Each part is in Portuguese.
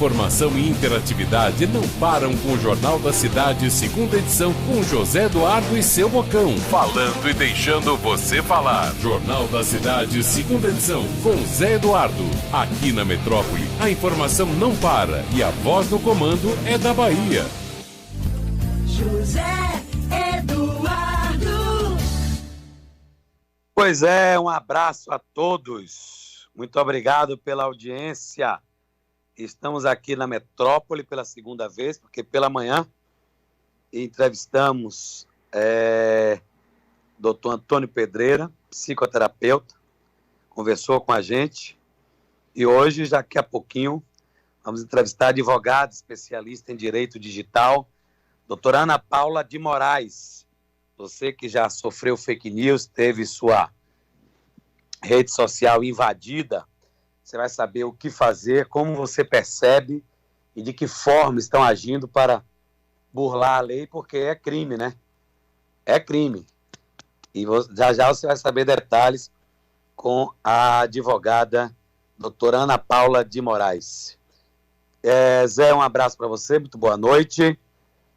informação e interatividade não param com o Jornal da Cidade, segunda edição, com José Eduardo e seu Bocão. Falando e deixando você falar. Jornal da Cidade, segunda edição, com Zé Eduardo. Aqui na Metrópole, a informação não para e a voz do comando é da Bahia. José Eduardo. Pois é, um abraço a todos. Muito obrigado pela audiência. Estamos aqui na Metrópole pela segunda vez, porque pela manhã entrevistamos Dr. Antônio Pedreira, psicoterapeuta, conversou com a gente. E hoje, daqui a pouquinho, vamos entrevistar a advogada especialista em direito digital, doutora Ana Paula de Moraes. Você que já sofreu fake news, teve sua rede social invadida, você vai saber o que fazer, como você percebe e de que forma estão agindo para burlar a lei, porque é crime, né? É crime. E já você vai saber detalhes com a advogada doutora Ana Paula de Moraes. Zé, um abraço para você, muito boa noite.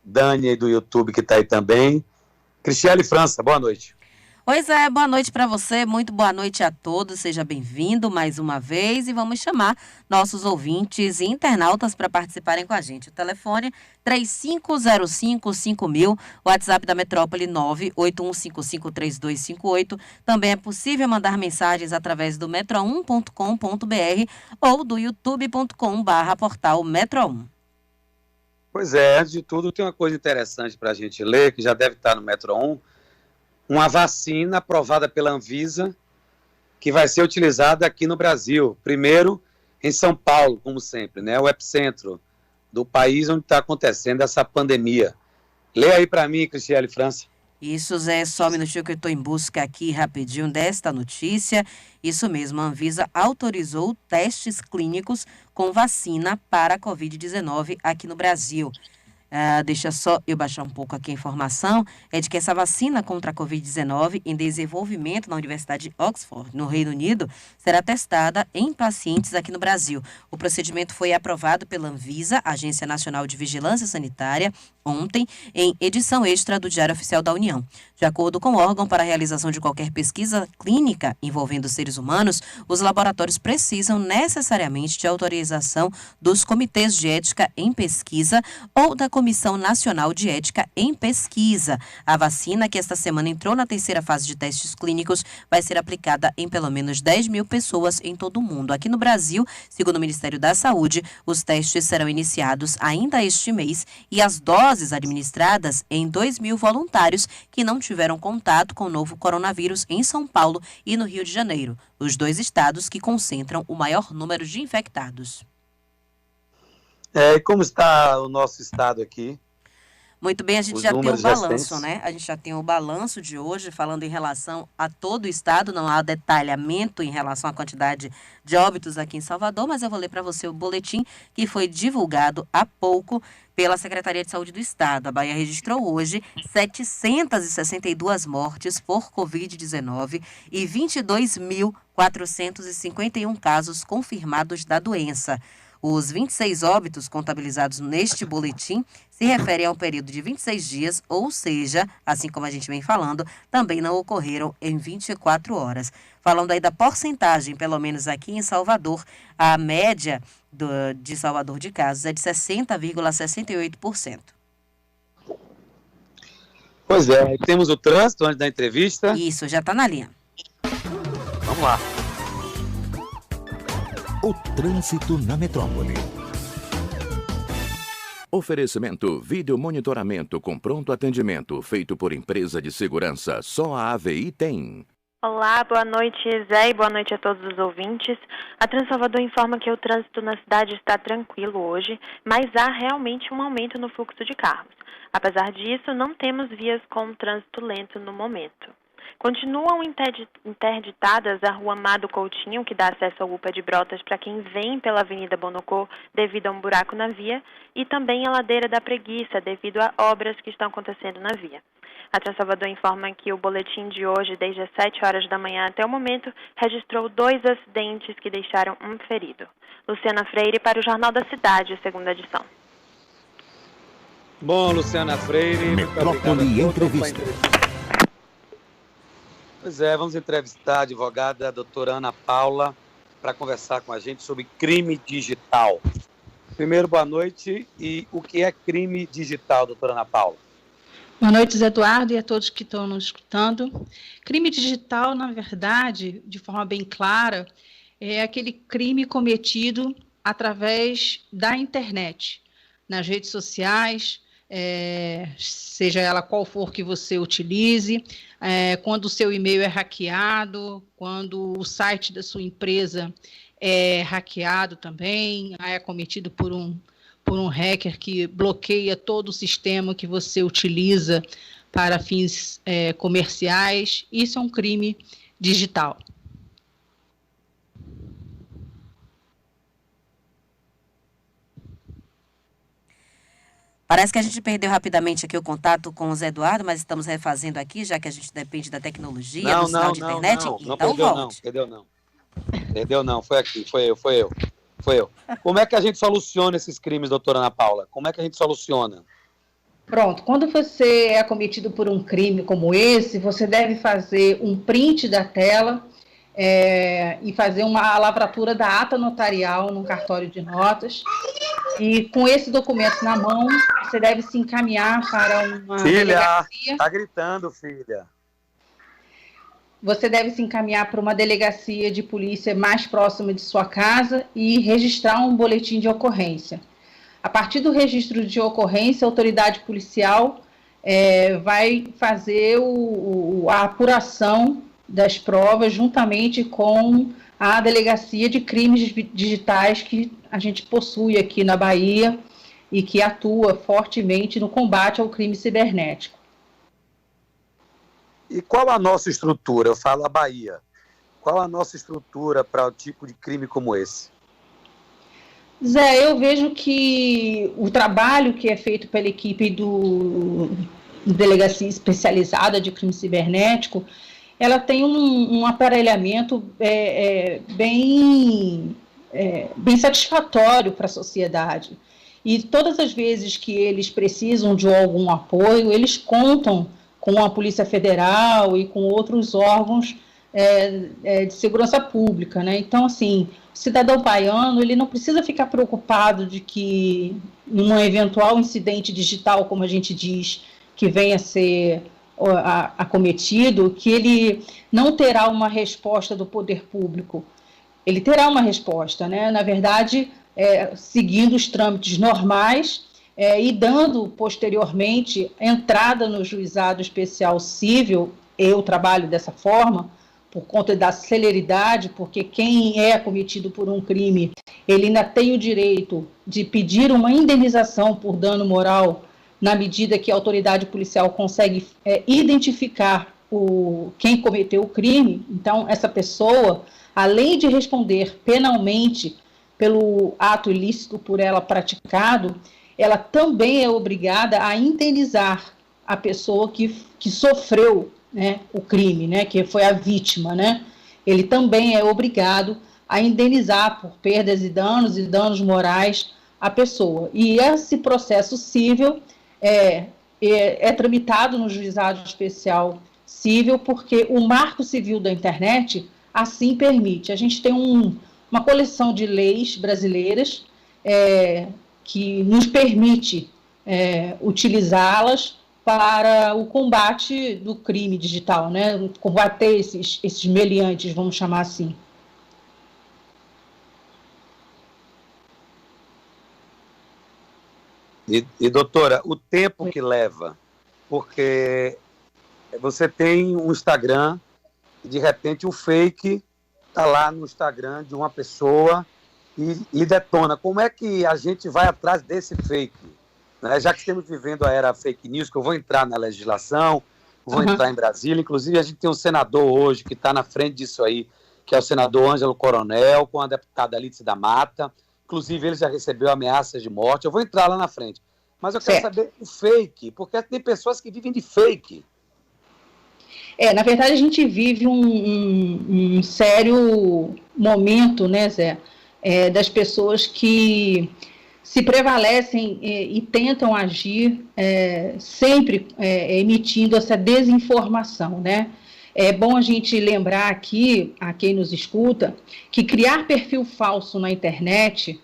Dani do YouTube que está aí também. Cristiane França, boa noite. Oi, Zé, boa noite para você, muito boa noite a todos, seja bem-vindo mais uma vez e vamos chamar nossos ouvintes e internautas para participarem com a gente. O telefone 3505-5000, o WhatsApp da Metrópole 981553258. Também é possível mandar mensagens através do metro1.com.br ou do youtube.com/portal Metro1. Pois é, antes de tudo, tem uma coisa interessante para a gente ler, que já deve estar no Metro 1, uma vacina aprovada pela Anvisa, que vai ser utilizada aqui no Brasil. Primeiro, em São Paulo, como sempre, né? O epicentro do país onde está acontecendo essa pandemia. Lê aí para mim, Cristiane França. Isso, Zé, só um minutinho que eu estou em busca aqui rapidinho desta notícia. Isso mesmo, a Anvisa autorizou testes clínicos com vacina para a Covid-19 aqui no Brasil. Deixa só eu baixar um pouco aqui a informação, é de que essa vacina contra a Covid-19 em desenvolvimento na Universidade de Oxford, no Reino Unido, será testada em pacientes aqui no Brasil. O procedimento foi aprovado pela Anvisa, Agência Nacional de Vigilância Sanitária, ontem, em edição extra do Diário Oficial da União. De acordo com o órgão, para a realização de qualquer pesquisa clínica envolvendo seres humanos, os laboratórios precisam necessariamente de autorização dos comitês de ética em pesquisa ou da Comissão Nacional de Ética em Pesquisa. A vacina, que esta semana entrou na terceira fase de testes clínicos, vai ser aplicada em pelo menos 10 mil pessoas em todo o mundo. Aqui no Brasil, segundo o Ministério da Saúde, os testes serão iniciados ainda este mês e as doses administradas em 2 mil voluntários que não tiveram contato com o novo coronavírus em São Paulo e no Rio de Janeiro, os dois estados que concentram o maior número de infectados. E como está o nosso estado aqui? Muito bem, a gente já tem o balanço, né? A gente já tem o balanço de hoje, falando em relação a todo o estado, não há detalhamento em relação à quantidade de óbitos aqui em Salvador, mas eu vou ler para você o boletim que foi divulgado há pouco pela Secretaria de Saúde do Estado. A Bahia registrou hoje 762 mortes por Covid-19 e 22.451 casos confirmados da doença. Os 26 óbitos contabilizados neste boletim se referem a um período de 26 dias, ou seja, assim como a gente vem falando, também não ocorreram em 24 horas. Falando aí da porcentagem, pelo menos aqui em Salvador, a média de Salvador de casos é de 60,68%. Pois é, temos o trânsito antes da entrevista. Isso, já está na linha. Vamos lá. O trânsito na metrópole. Oferecimento: vídeo monitoramento com pronto atendimento, feito por empresa de segurança. Só a AVI tem. Olá, boa noite, Zé, e boa noite a todos os ouvintes. A Transalvador informa que o trânsito na cidade está tranquilo hoje, mas há realmente um aumento no fluxo de carros. Apesar disso, não temos vias com trânsito lento no momento. Continuam interditadas a rua Amado Coutinho, que dá acesso ao UPA de Brotas para quem vem pela Avenida Bonocô devido a um buraco na via, e também a Ladeira da Preguiça devido a obras que estão acontecendo na via. A Transalvador informa que o boletim de hoje, desde as 7 horas da manhã até o momento, registrou 2 acidentes que deixaram um ferido. Luciana Freire para o Jornal da Cidade, segunda edição. Bom, Luciana Freire, Metrópole Entrevista. Pois é, vamos entrevistar a advogada doutora Ana Paula para conversar com a gente sobre crime digital. Primeiro, boa noite. E o que é crime digital, doutora Ana Paula? Boa noite, Zé Eduardo, e a todos que estão nos escutando. Crime digital, na verdade, de forma bem clara, é aquele crime cometido através da internet, nas redes sociais, seja ela qual for que você utilize, quando o seu e-mail é hackeado, quando o site da sua empresa é hackeado também, é cometido por um hacker que bloqueia todo o sistema que você utiliza para fins comerciais. Isso é um crime digital. Parece que a gente perdeu rapidamente aqui o contato com o Zé Eduardo, mas estamos refazendo aqui, já que a gente depende da tecnologia, do sinal de internet. Não, então volte. Perdeu não, foi aqui, foi eu. Como é que a gente soluciona esses crimes, doutora Ana Paula? Como é que a gente soluciona? Pronto, quando você é acometido por um crime como esse, você deve fazer um print da tela e fazer uma lavratura da ata notarial num cartório de notas. E com esse documento na mão, você deve se encaminhar para uma delegacia. Filha, tá gritando, filha. Você deve se encaminhar para uma delegacia de polícia mais próxima de sua casa e registrar um boletim de ocorrência. A partir do registro de ocorrência, a autoridade policial vai fazer a apuração das provas juntamente com a Delegacia de Crimes Digitais que a gente possui aqui na Bahia e que atua fortemente no combate ao crime cibernético. E qual a nossa estrutura? Eu falo a Bahia. Qual a nossa estrutura para o tipo de crime como esse? Zé, eu vejo que o trabalho que é feito pela equipe do Delegacia Especializada de Crime Cibernético, ela tem um aparelhamento bem satisfatório para a sociedade. E todas as vezes que eles precisam de algum apoio, eles contam com a Polícia Federal e com outros órgãos de segurança pública, né? Então, assim, o cidadão baiano, ele não precisa ficar preocupado de que, num eventual incidente digital, como a gente diz, que venha a ser acometido, que ele não terá uma resposta do poder público. Ele terá uma resposta, né? Na verdade, seguindo os trâmites normais e dando, posteriormente, entrada no juizado especial civil. Eu trabalho dessa forma, por conta da celeridade, porque quem é acometido por um crime, ele ainda tem o direito de pedir uma indenização por dano moral, na medida que a autoridade policial consegue identificar quem cometeu o crime. Então, essa pessoa, além de responder penalmente pelo ato ilícito por ela praticado, ela também é obrigada a indenizar a pessoa que sofreu, né, o crime, né, que foi a vítima, né? Ele também é obrigado a indenizar por perdas e danos morais a pessoa. E esse processo civil é tramitado no juizado especial civil, porque o Marco Civil da Internet assim permite. A gente tem uma coleção de leis brasileiras que nos permite utilizá-las para o combate do crime digital, né? Combater esses meliantes, vamos chamar assim. E doutora, o tempo que leva, porque você tem um Instagram e de repente um fake está lá no Instagram de uma pessoa e detona. Como é que a gente vai atrás desse fake? Né? Já que estamos vivendo a era fake news, que eu vou entrar na legislação, vou entrar em Brasília. Inclusive, a gente tem um senador hoje que está na frente disso aí, que é o senador Ângelo Coronel, com a deputada Alice da Mata. Inclusive, ele já recebeu ameaças de morte. Eu vou entrar lá na frente. Mas eu quero saber o fake, porque tem pessoas que vivem de fake. Na verdade, a gente vive um sério momento, né, Zé, das pessoas que se prevalecem e tentam agir sempre emitindo essa desinformação, né? É bom a gente lembrar aqui, a quem nos escuta, que criar perfil falso na internet,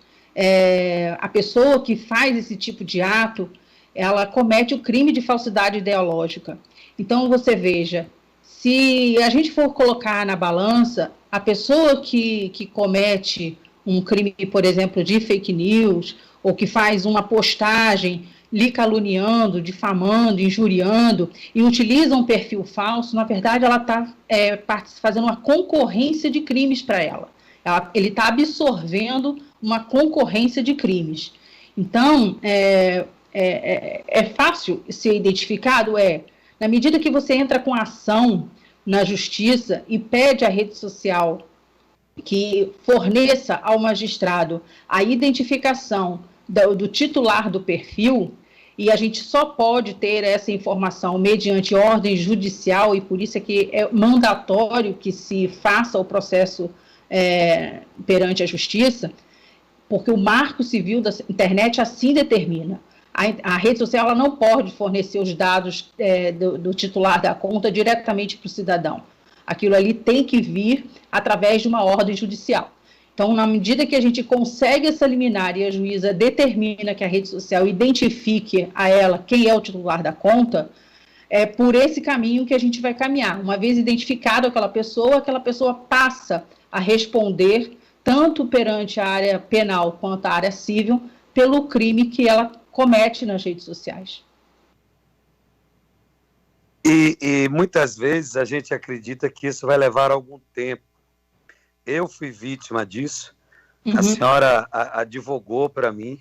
a pessoa que faz esse tipo de ato, ela comete o crime de falsidade ideológica. Então, você veja, se a gente for colocar na balança, a pessoa que comete um crime, por exemplo, de fake news, ou que faz uma postagem lhe caluniando, difamando, injuriando, e utiliza um perfil falso, na verdade, ela está fazendo uma concorrência de crimes para ela. Ele está absorvendo uma concorrência de crimes. Então, é fácil ser identificado? Na medida que você entra com ação na justiça e pede à rede social que forneça ao magistrado a identificação do titular do perfil, e a gente só pode ter essa informação mediante ordem judicial, e por isso é que é mandatório que se faça o processo perante a justiça, porque o Marco Civil da internet assim determina. A rede social ela não pode fornecer os dados do titular da conta diretamente para o cidadão. Aquilo ali tem que vir através de uma ordem judicial. Então, na medida que a gente consegue essa liminar e a juíza determina que a rede social identifique a ela quem é o titular da conta, é por esse caminho que a gente vai caminhar. Uma vez identificado aquela pessoa passa a responder tanto perante a área penal quanto a área civil pelo crime que ela comete nas redes sociais. E muitas vezes a gente acredita que isso vai levar algum tempo. Eu fui vítima disso, a senhora advogou para mim.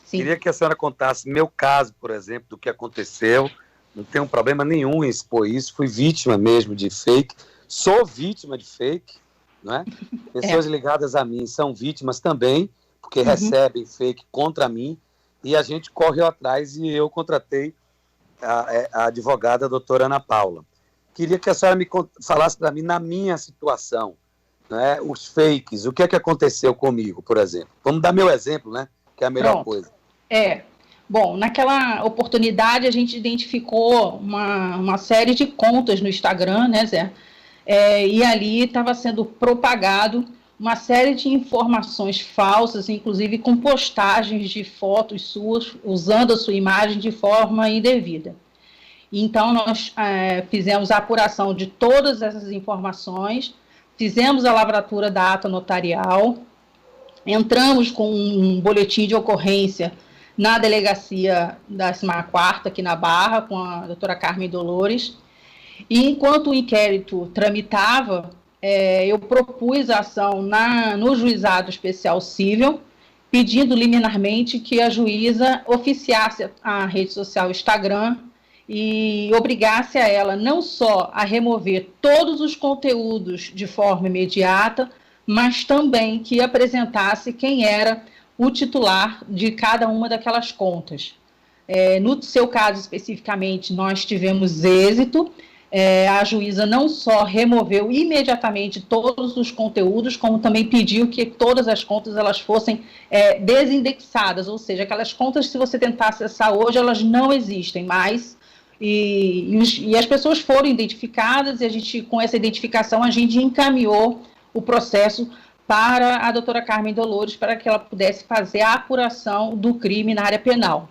Sim. Queria que a senhora contasse meu caso, por exemplo, do que aconteceu. Não tenho problema nenhum em expor isso, fui vítima mesmo de fake, sou vítima de fake, não é? Pessoas ligadas a mim são vítimas também, porque recebem fake contra mim, e a gente correu atrás e eu contratei a advogada a doutora Ana Paula. Queria que a senhora me falasse para mim, na minha situação, né, os fakes, o que é que aconteceu comigo, por exemplo. Vamos dar meu exemplo, né, que é a melhor coisa. Bom, naquela oportunidade a gente identificou uma série de contas no Instagram, né, Zé? E ali estava sendo propagado uma série de informações falsas, inclusive com postagens de fotos suas, usando a sua imagem de forma indevida. Então, nós fizemos a apuração de todas essas informações, fizemos a lavratura da ata notarial, entramos com um boletim de ocorrência na delegacia da 14ª, aqui na Barra, com a doutora Carmen Dolores, e enquanto o inquérito tramitava, eu propus a ação no Juizado Especial Cível, pedindo liminarmente que a juíza oficiasse a rede social Instagram e obrigasse a ela não só a remover todos os conteúdos de forma imediata, mas também que apresentasse quem era o titular de cada uma daquelas contas. No seu caso especificamente, nós tivemos êxito. A juíza não só removeu imediatamente todos os conteúdos, como também pediu que todas as contas elas fossem desindexadas, ou seja, aquelas contas, se você tentar acessar hoje, elas não existem mais, e as pessoas foram identificadas, e a gente, com essa identificação, a gente encaminhou o processo para a doutora Carmen Dolores, para que ela pudesse fazer a apuração do crime na área penal.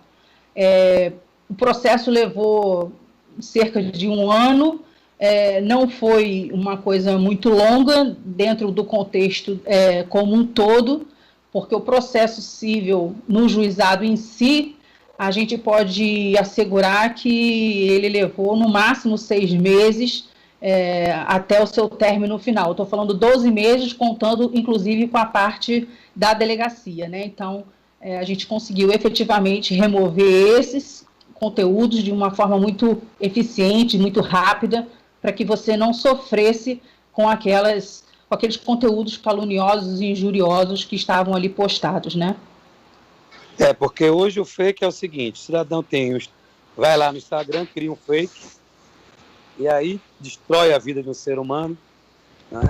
O processo levou cerca de 1 ano, não foi uma coisa muito longa dentro do contexto como um todo, porque o processo civil no juizado em si, a gente pode assegurar que ele levou no máximo 6 meses até o seu término final. Estou falando 12 meses, contando inclusive com a parte da delegacia, né? Então, a gente conseguiu efetivamente remover esses conteúdos de uma forma muito eficiente, muito rápida, para que você não sofresse com aqueles conteúdos caluniosos e injuriosos que estavam ali postados, né? Porque hoje o fake é o seguinte, o cidadão vai lá no Instagram, cria um fake, e aí destrói a vida de um ser humano, né?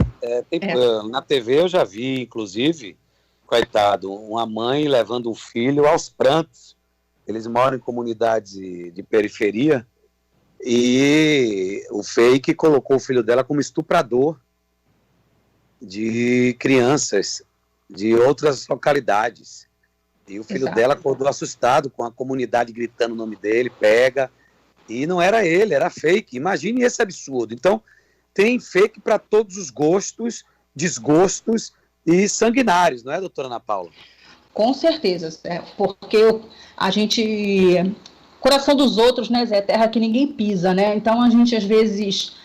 Na TV eu já vi, inclusive, coitado, uma mãe levando um filho aos prantos. Eles moram em comunidades de periferia, e o fake colocou o filho dela como estuprador de crianças de outras localidades. E o filho dela acordou assustado com a comunidade gritando o nome dele, pega. E não era ele, era fake. Imagine esse absurdo. Então, tem fake para todos os gostos, desgostos e sanguinários, não é, doutora Ana Paula? Com certeza, porque a gente... Coração dos outros, né, Zé? Terra que ninguém pisa, né? Então, a gente, às vezes,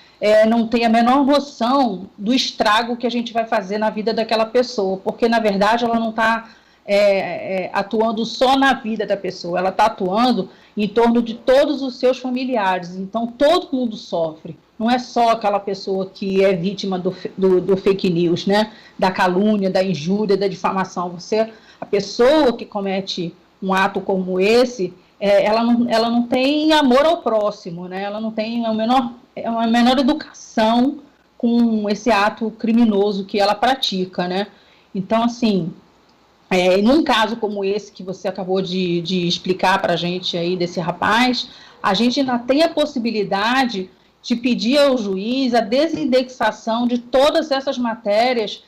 não tem a menor noção do estrago que a gente vai fazer na vida daquela pessoa, porque, na verdade, ela não está atuando só na vida da pessoa, ela está atuando em torno de todos os seus familiares, então todo mundo sofre, não é só aquela pessoa que é vítima do fake news, né, da calúnia, da injúria, da difamação. A pessoa que comete um ato como esse, ela não tem amor ao próximo, né, ela não tem uma menor educação com esse ato criminoso que ela pratica, né. Então, assim, num caso como esse que você acabou de explicar para a gente aí desse rapaz, a gente ainda tem a possibilidade de pedir ao juiz a desindexação de todas essas matérias,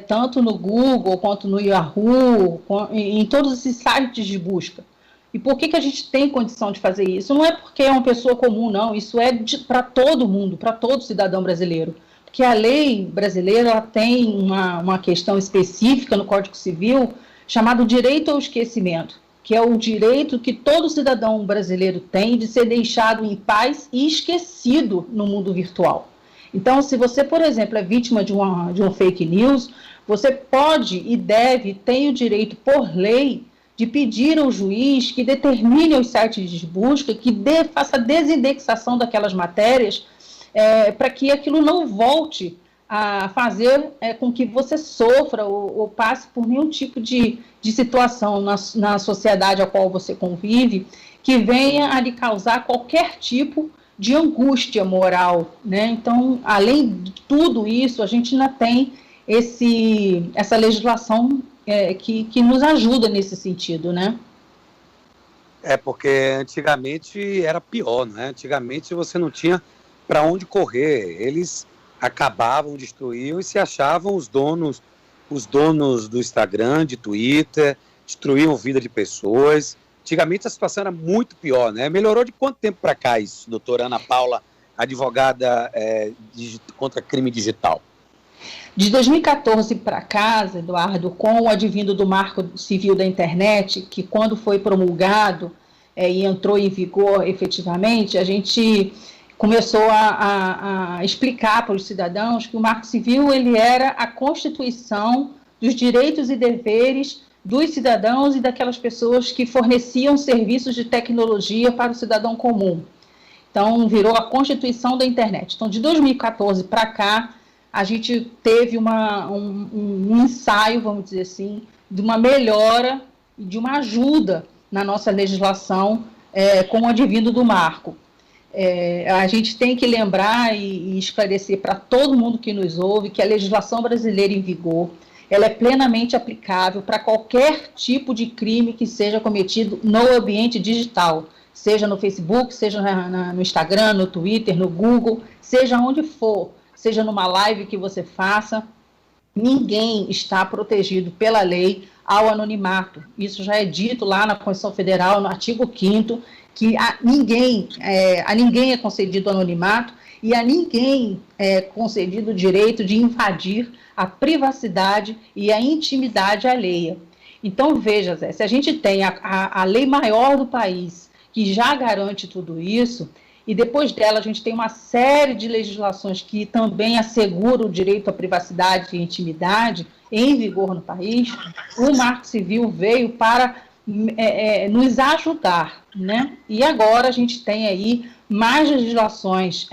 tanto no Google quanto no Yahoo, em todos esses sites de busca. E por que a gente tem condição de fazer isso? Não é porque é uma pessoa comum, não, isso é para todo mundo, para todo cidadão brasileiro. Que a lei brasileira ela tem uma questão específica no Código Civil chamado direito ao esquecimento, que é o direito que todo cidadão brasileiro tem de ser deixado em paz e esquecido no mundo virtual. Então, se você, por exemplo, é vítima de um fake news, você pode e tem o direito, por lei, de pedir ao juiz que determine os sites de busca, que faça a desindexação daquelas matérias, para que aquilo não volte a fazer com que você sofra ou passe por nenhum tipo de situação na sociedade a qual você convive, que venha a lhe causar qualquer tipo de angústia moral, né? Então, além de tudo isso, a gente ainda tem essa legislação que nos ajuda nesse sentido, né? Porque antigamente era pior, né? Antigamente você não tinha para onde correr, eles acabavam, destruíam e se achavam os donos do Instagram, de Twitter, destruíam a vida de pessoas. Antigamente a situação era muito pior, né? Melhorou de quanto tempo para cá isso, doutora Ana Paula, advogada contra crime digital? De 2014 para cá, Eduardo, com o advindo do Marco Civil da Internet, que quando foi promulgado e entrou em vigor efetivamente, a gente começou a explicar para os cidadãos que o Marco Civil ele era a constituição dos direitos e deveres dos cidadãos e daquelas pessoas que forneciam serviços de tecnologia para o cidadão comum. Então, virou a Constituição da Internet. Então, de 2014 para cá, a gente teve um ensaio, vamos dizer assim, de uma melhora e de uma ajuda na nossa legislação com o advindo do Marco. A gente tem que lembrar e esclarecer para todo mundo que nos ouve que a legislação brasileira em vigor, ela é plenamente aplicável para qualquer tipo de crime que seja cometido no ambiente digital, seja no Facebook, seja no Instagram, no Twitter, no Google, seja onde for, seja numa live que você faça, ninguém está protegido pela lei ao anonimato. Isso já é dito lá na Constituição Federal, no artigo 5º, que a ninguém é concedido anonimato e a ninguém é concedido o direito de invadir a privacidade e a intimidade alheia. Então, veja, Zé, se a gente tem a lei maior do país, que já garante tudo isso, e depois dela a gente tem uma série de legislações que também asseguram o direito à privacidade e intimidade em vigor no país, o Marco Civil veio para nos ajudar, né? E agora a gente tem aí mais legislações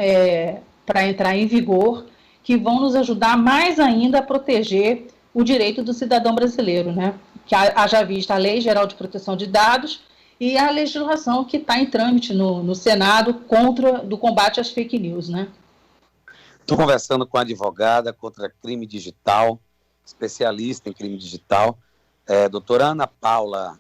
para entrar em vigor que vão nos ajudar mais ainda a proteger o direito do cidadão brasileeiro, né? Que haja vista a Lei Geral de Proteção de Dados e a legislação que está em trâmite no Senado do combate às fake news, né? Estou conversando com a advogada contra crime digital, especialista em crime digital, doutora Ana Paula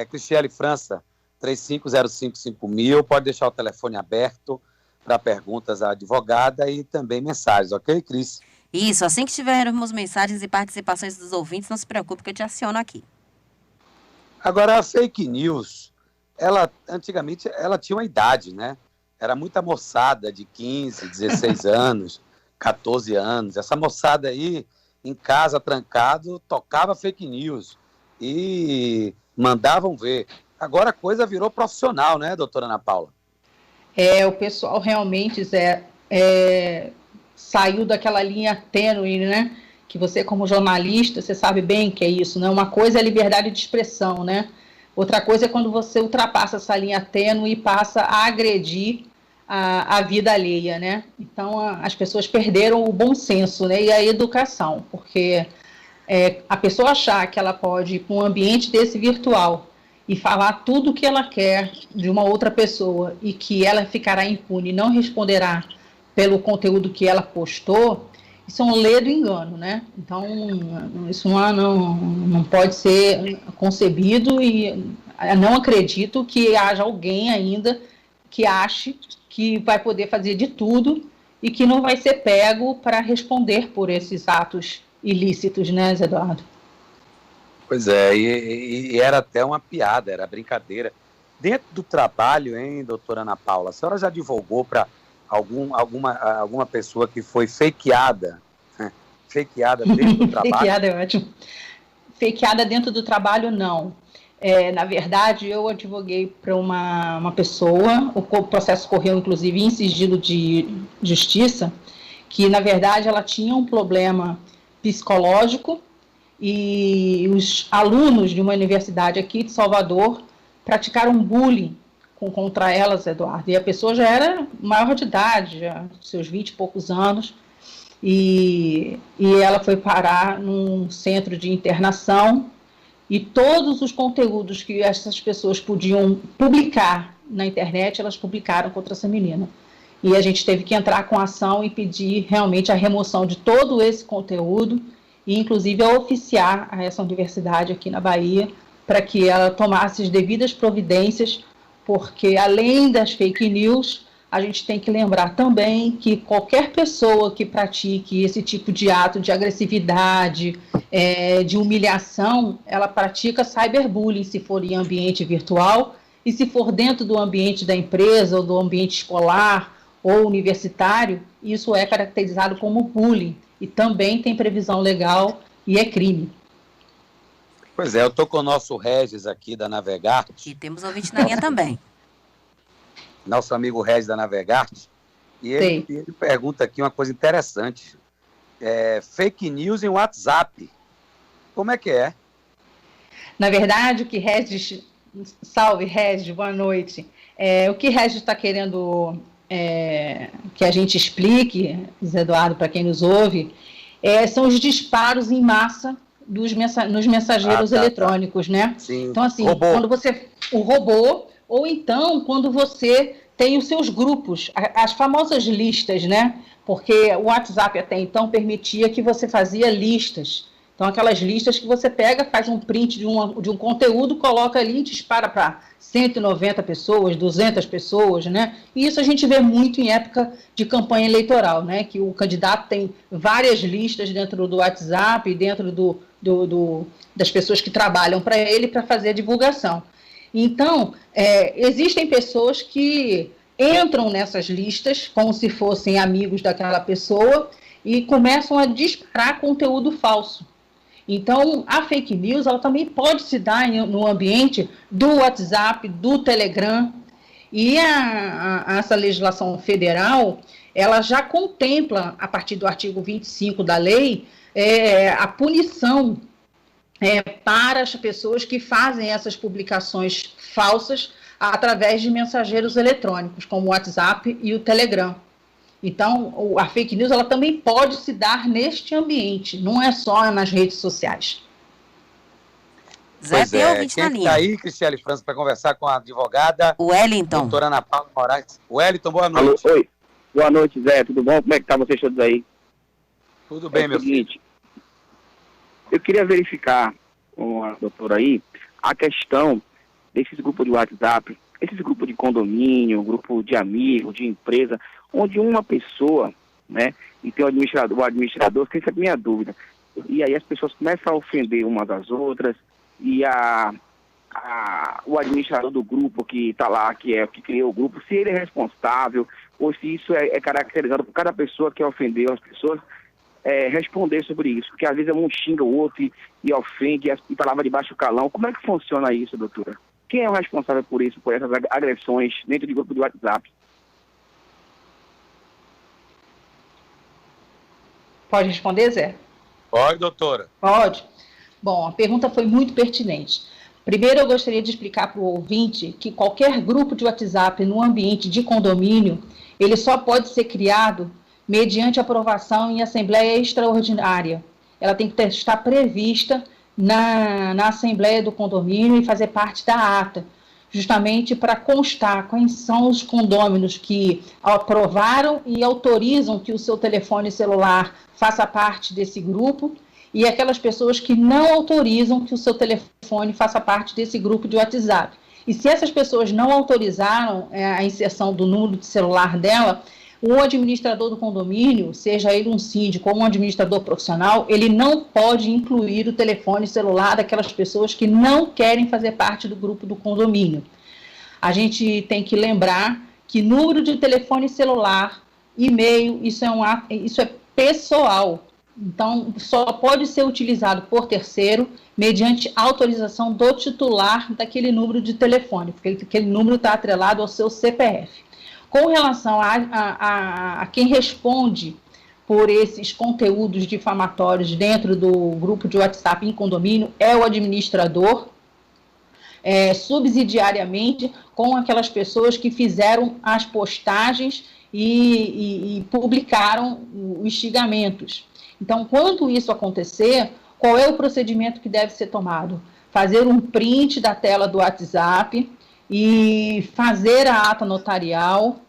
Cristiele França, 35055000, pode deixar o telefone aberto para perguntas à advogada e também mensagens, ok, Cris? Isso, assim que tivermos mensagens e participações dos ouvintes, não se preocupe que eu te aciono aqui. Agora, a fake news, antigamente ela tinha uma idade, né? Era muita moçada de 15, 16 anos, 14 anos. Essa moçada aí, em casa, trancado, tocava fake news e mandavam ver. Agora a coisa virou profissional, né, doutora Ana Paula? O pessoal realmente, Zé, saiu daquela linha tênue, né? Que você, como jornalista, você sabe bem que é isso, né? Uma coisa é a liberdade de expressão, né? Outra coisa é quando você ultrapassa essa linha tênue e passa a agredir a vida alheia, né? Então, as pessoas perderam o bom senso, né? E a educação, porque a pessoa achar que ela pode ir para um ambiente desse virtual e falar tudo o que ela quer de uma outra pessoa e que ela ficará impune e não responderá pelo conteúdo que ela postou, isso é um ledo engano, né? Então, isso não pode ser concebido e não acredito que haja alguém ainda que ache que vai poder fazer de tudo e que não vai ser pego para responder por esses atos ilícitos, né, Zé Eduardo? Pois é, e era até uma piada, era brincadeira. Dentro do trabalho, hein, doutora Ana Paula, a senhora já divulgou para alguma pessoa que foi fakeada? Fakeada dentro do trabalho? Fakeada é ótimo. Fakeada dentro do trabalho, não. Na verdade, eu advoguei para uma pessoa, o processo correu, inclusive, em sigilo de justiça, que, na verdade, ela tinha um problema psicológico e os alunos de uma universidade aqui de Salvador praticaram bullying contra elas, Eduardo. E a pessoa já era maior de idade, já seus 20 e poucos anos, e ela foi parar num centro de internação. E todos os conteúdos que essas pessoas podiam publicar na internet, elas publicaram contra essa menina. E a gente teve que entrar com ação e pedir realmente a remoção de todo esse conteúdo e, inclusive, a oficiar a essa universidade aqui na Bahia para que ela tomasse as devidas providências, porque, além das fake news, a gente tem que lembrar também que qualquer pessoa que pratique esse tipo de ato de agressividade, de humilhação, ela pratica cyberbullying, se for em ambiente virtual, e se for dentro do ambiente da empresa, ou do ambiente escolar, ou universitário, isso é caracterizado como bullying, e também tem previsão legal e é crime. Pois é, eu estou com o nosso Regis aqui da Navegarte. E temos ouvinte na linha também. Nosso amigo Regis da Navegarte, e ele pergunta aqui uma coisa interessante. Fake news em WhatsApp. Como é que é? Na verdade, o que Regis... Salve, Regis, boa noite. O que Regis está querendo que a gente explique, Zé Eduardo, para quem nos ouve, são os disparos em massa nos mensageiros eletrônicos, né? Sim. Então, assim, robô. Quando você... O robô... Ou então, quando você tem os seus grupos, as famosas listas, né? Porque o WhatsApp até então permitia que você fazia listas. Então, aquelas listas que você pega, faz um print de um conteúdo, coloca ali e dispara para 190 pessoas, 200 pessoas, né? E isso a gente vê muito em época de campanha eleitoral, né? Que o candidato tem várias listas dentro do WhatsApp, dentro das pessoas que trabalham para ele, para fazer a divulgação. Então, existem pessoas que entram nessas listas como se fossem amigos daquela pessoa e começam a disparar conteúdo falso. Então, a fake news ela também pode se dar no ambiente do WhatsApp, do Telegram, e essa legislação federal ela já contempla, a partir do artigo 25 da lei, a punição para as pessoas que fazem essas publicações falsas através de mensageiros eletrônicos, como o WhatsApp e o Telegram. Então, a fake news ela também pode se dar neste ambiente, não é só nas redes sociais. Zé, tem ouvinte na Quem linha. está aí, Cristiane França, para conversar com a advogada O Wellington. doutora Ana Paula Moraes. Wellington, boa noite. Alô, oi. Boa noite, Zé. Tudo bom? Como é que tá vocês todos aí? Tudo bem, meu filho? Eu queria verificar com a doutora aí a questão desses grupos de WhatsApp, esses grupos de condomínio, grupo de amigos, de empresa, onde uma pessoa, né, e tem o administrador, sem saber minha dúvida. E aí as pessoas começam a ofender umas às outras, e o administrador do grupo que está lá, que criou o grupo, se ele é responsável, ou se isso é caracterizado por cada pessoa que ofendeu as pessoas, responder sobre isso, porque às vezes um xinga o outro e ofende, e palavra de baixo calão. Como é que funciona isso, doutora? Quem é o responsável por isso, por essas agressões dentro de grupo de WhatsApp? Pode responder, Zé? Pode, doutora. Pode. Bom, a pergunta foi muito pertinente. Primeiro, eu gostaria de explicar para o ouvinte que qualquer grupo de WhatsApp no ambiente de condomínio, ele só pode ser criado mediante aprovação em assembleia extraordinária. Ela tem que estar prevista na assembleia do condomínio e fazer parte da ata, justamente para constar quais são os condôminos que aprovaram e autorizam que o seu telefone celular faça parte desse grupo, e aquelas pessoas que não autorizam que o seu telefone faça parte desse grupo de WhatsApp. E se essas pessoas não autorizaram a inserção do número de celular dela, o administrador do condomínio, seja ele um síndico ou um administrador profissional, ele não pode incluir o telefone celular daquelas pessoas que não querem fazer parte do grupo do condomínio. A gente tem que lembrar que número de telefone celular, e-mail, isso é pessoal. Então, só pode ser utilizado por terceiro mediante autorização do titular daquele número de telefone, porque aquele número está atrelado ao seu CPF. Com relação a quem responde por esses conteúdos difamatórios dentro do grupo de WhatsApp em condomínio, é o administrador, subsidiariamente com aquelas pessoas que fizeram as postagens e publicaram os xingamentos. Então, quando isso acontecer, qual é o procedimento que deve ser tomado? Fazer um print da tela do WhatsApp e fazer a ata notarial,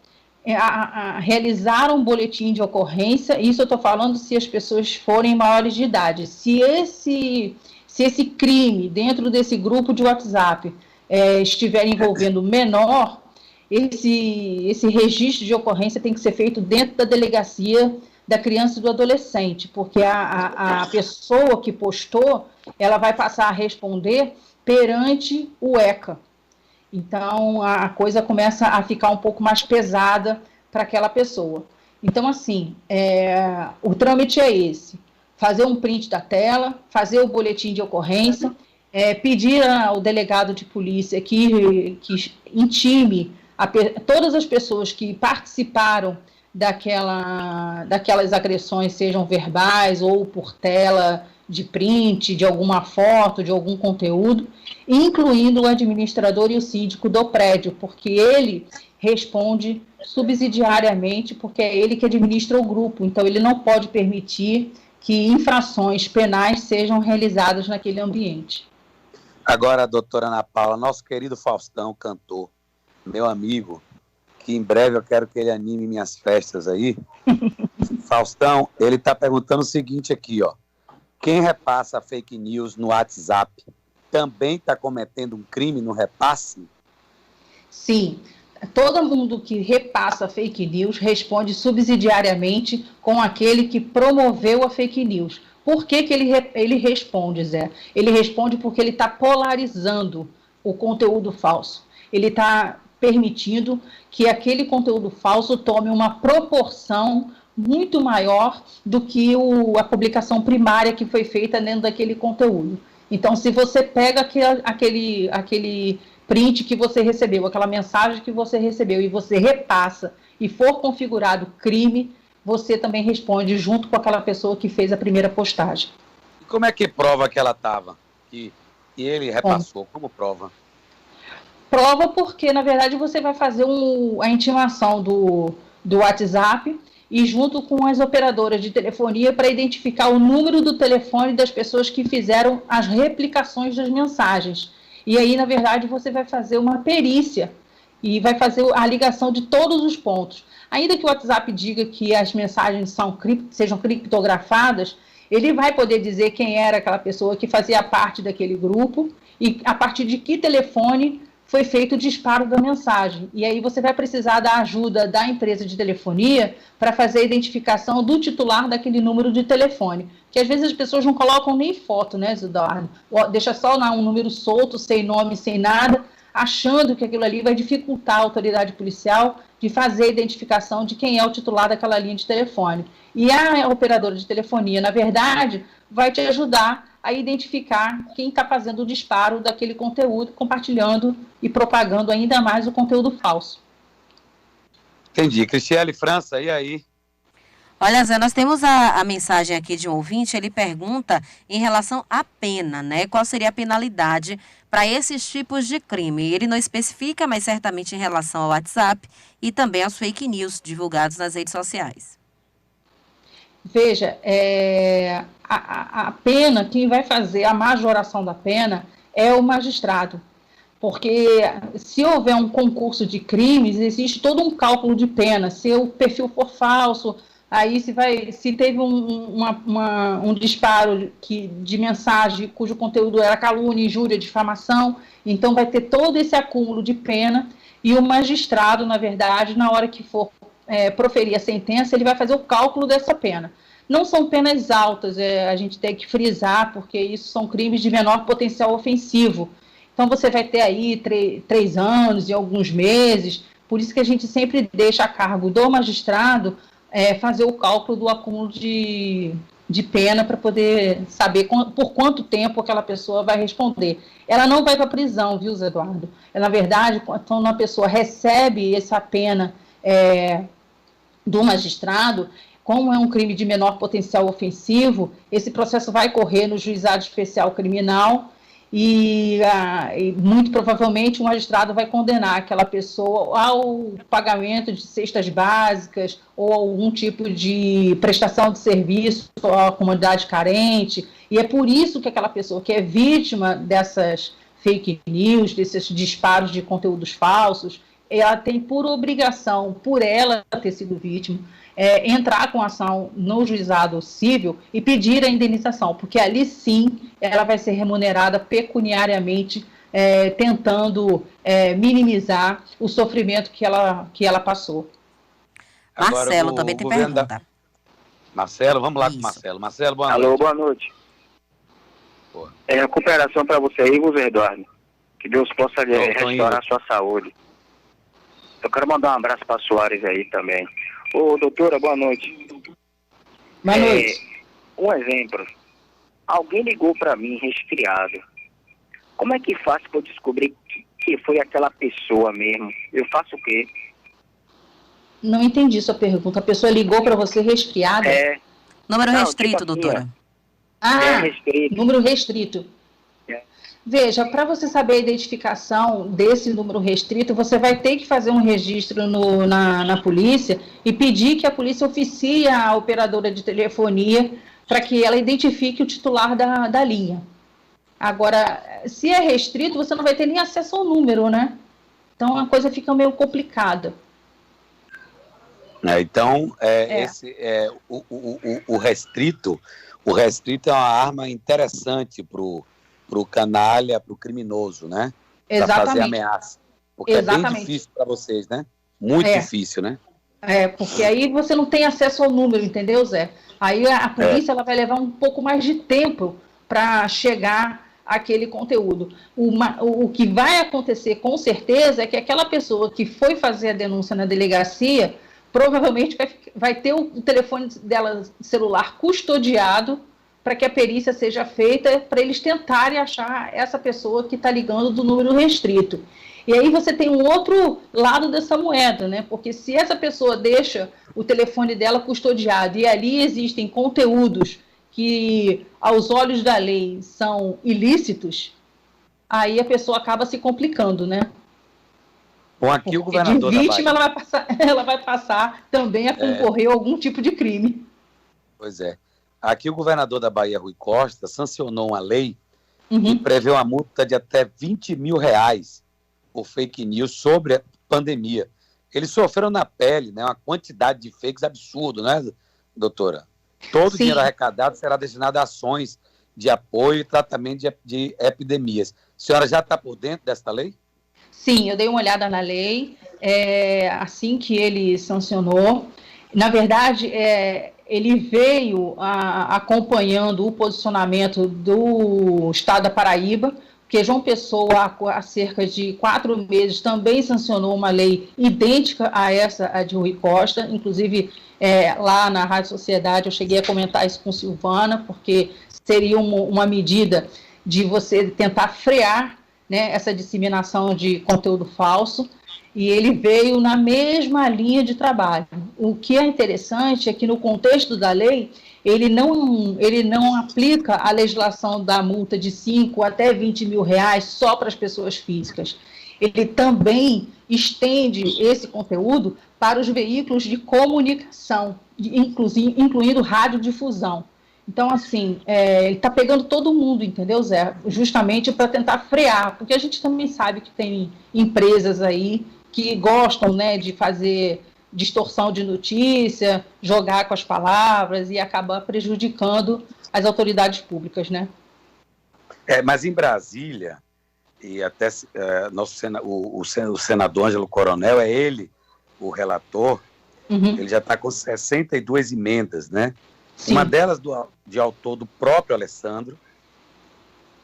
realizar um boletim de ocorrência. Isso eu estou falando se as pessoas forem maiores de idade. Se esse crime dentro desse grupo de WhatsApp estiver envolvendo menor, esse registro de ocorrência tem que ser feito dentro da delegacia da criança e do adolescente, porque a pessoa que postou, ela vai passar a responder perante o ECA. Então, a coisa começa a ficar um pouco mais pesada para aquela pessoa. Então, assim, o trâmite é esse: fazer um print da tela, fazer o boletim de ocorrência, pedir ao delegado de polícia que intime todas as pessoas que participaram daquelas agressões, sejam verbais ou por tela de print, de alguma foto, de algum conteúdo, incluindo o administrador e o síndico do prédio, porque ele responde subsidiariamente, porque é ele que administra o grupo, então ele não pode permitir que infrações penais sejam realizadas naquele ambiente. Agora, doutora Ana Paula, nosso querido Faustão, cantor, meu amigo, que em breve eu quero que ele anime minhas festas aí. Faustão, ele está perguntando o seguinte aqui, ó: quem repassa fake news no WhatsApp também está cometendo um crime no repasse? Sim, todo mundo que repassa fake news responde subsidiariamente com aquele que promoveu a fake news. Por que ele responde, Zé? Ele responde porque ele está polarizando o conteúdo falso. Ele está permitindo que aquele conteúdo falso tome uma proporção muito maior do que a publicação primária que foi feita dentro daquele conteúdo. Então, se você pega aquele print que você recebeu, aquela mensagem que você recebeu e você repassa e for configurado crime, você também responde junto com aquela pessoa que fez a primeira postagem. E como é que prova que ela estava que ele repassou como prova? Prova porque, na verdade, você vai fazer a intimação do WhatsApp e junto com as operadoras de telefonia para identificar o número do telefone das pessoas que fizeram as replicações das mensagens. E aí, na verdade, você vai fazer uma perícia e vai fazer a ligação de todos os pontos. Ainda que o WhatsApp diga que as mensagens sejam criptografadas, ele vai poder dizer quem era aquela pessoa que fazia parte daquele grupo e a partir de que telefone foi feito o disparo da mensagem. E aí você vai precisar da ajuda da empresa de telefonia para fazer a identificação do titular daquele número de telefone. Que às vezes as pessoas não colocam nem foto, né, Eduardo? Deixa só um número solto, sem nome, sem nada, achando que aquilo ali vai dificultar a autoridade policial de fazer a identificação de quem é o titular daquela linha de telefone. E a operadora de telefonia, na verdade, vai te ajudar a identificar quem está fazendo o disparo daquele conteúdo, compartilhando e propagando ainda mais o conteúdo falso. Entendi. Cristiane França, e aí? Olha, Zé, nós temos a mensagem aqui de um ouvinte, ele pergunta em relação à pena, né? Qual seria a penalidade para esses tipos de crime? Ele não especifica, mas certamente em relação ao WhatsApp e também aos fake news divulgados nas redes sociais. Veja, a pena, quem vai fazer a majoração da pena é o magistrado. Porque se houver um concurso de crimes, existe todo um cálculo de pena. Se o perfil for falso, aí se teve um disparo de mensagem cujo conteúdo era calúnia, injúria, difamação, então vai ter todo esse acúmulo de pena e o magistrado, na verdade, na hora que for proferir a sentença, ele vai fazer o cálculo dessa pena. Não são penas altas, a gente tem que frisar, porque isso são crimes de menor potencial ofensivo. Então você vai ter aí 3 anos e alguns meses, por isso que a gente sempre deixa a cargo do magistrado fazer o cálculo do acúmulo de pena para poder saber por quanto tempo aquela pessoa vai responder. Ela não vai para a prisão, viu, Zé Eduardo? Na verdade, quando uma pessoa recebe essa pena do magistrado, como é um crime de menor potencial ofensivo, esse processo vai correr no Juizado Especial Criminal e muito provavelmente o magistrado vai condenar aquela pessoa ao pagamento de cestas básicas ou algum tipo de prestação de serviço à comunidade carente. E é por isso que aquela pessoa que é vítima dessas fake news, desses disparos de conteúdos falsos, ela tem por obrigação, por ela ter sido vítima, entrar com ação no juizado civil e pedir a indenização, porque ali sim ela vai ser remunerada pecuniariamente, tentando minimizar o sofrimento que ela passou. Marcelo também tem pergunta. Marcelo, vamos lá. Isso. Com Marcelo. Marcelo, boa Alô, noite. boa noite. Recuperação para você aí, José Eduardo. Que Deus possa restaurar a sua saúde. Eu quero mandar um abraço para a Soares aí também. Ô, doutora, boa noite. Boa noite. Um exemplo. Alguém ligou para mim resfriado. Como é que faço para eu descobrir que foi aquela pessoa mesmo? Eu faço o quê? Não entendi sua pergunta. A pessoa ligou para você resfriada? Número restrito, doutora. Restrito. Número restrito. Veja, para você saber a identificação desse número restrito, você vai ter que fazer um registro na polícia e pedir que a polícia oficie a operadora de telefonia para que ela identifique o titular da linha. Agora, se é restrito, você não vai ter nem acesso ao número, né? Então a coisa fica meio complicada. O restrito é uma arma interessante para o canalha, para o criminoso, né? Para fazer ameaça. Porque é bem difícil para vocês, né? Muito difícil, né? Porque aí você não tem acesso ao número, entendeu, Zé? Aí a polícia ela vai levar um pouco mais de tempo para chegar àquele conteúdo. O que vai acontecer com certeza é que aquela pessoa que foi fazer a denúncia na delegacia provavelmente vai ter o telefone dela celular custodiado para que a perícia seja feita, para eles tentarem achar essa pessoa que está ligando do número restrito. E aí você tem um outro lado dessa moeda, né? Porque se essa pessoa deixa o telefone dela custodiado e ali existem conteúdos que aos olhos da lei são ilícitos, aí a pessoa acaba se complicando, né? Bom, aqui o governador de vítima, ela vai passar também a concorrer a algum tipo de crime. Pois é. Aqui o governador da Bahia, Rui Costa, sancionou uma lei que prevê uma multa de até R$20 mil por fake news sobre a pandemia. Eles sofreram na pele, né, uma quantidade de fakes absurdo, né, doutora? Todo o dinheiro arrecadado será destinado a ações de apoio e tratamento de epidemias. A senhora já está por dentro dessa lei? Sim, eu dei uma olhada na lei, assim que ele sancionou. Na verdade, ele veio acompanhando o posicionamento do Estado da Paraíba, porque João Pessoa, há cerca de 4 meses, também sancionou uma lei idêntica a essa, a de Rui Costa. Inclusive, lá na Rádio Sociedade, eu cheguei a comentar isso com Silvana, porque seria uma medida de você tentar frear, né, essa disseminação de conteúdo falso, e ele veio na mesma linha de trabalho. O que é interessante é que, no contexto da lei, ele não aplica a legislação da multa de 5 até 20 mil reais só para as pessoas físicas. Ele também estende esse conteúdo para os veículos de comunicação, incluindo radiodifusão. Então, assim, ele está pegando todo mundo, entendeu, Zé? Justamente para tentar frear, porque a gente também sabe que tem empresas aí que gostam, né, de fazer distorção de notícia, jogar com as palavras e acabar prejudicando as autoridades públicas, né? Mas em Brasília, e até o senador Ângelo Coronel, é ele o relator, ele já está com 62 emendas, né? Sim. Uma delas de autor do próprio Alessandro,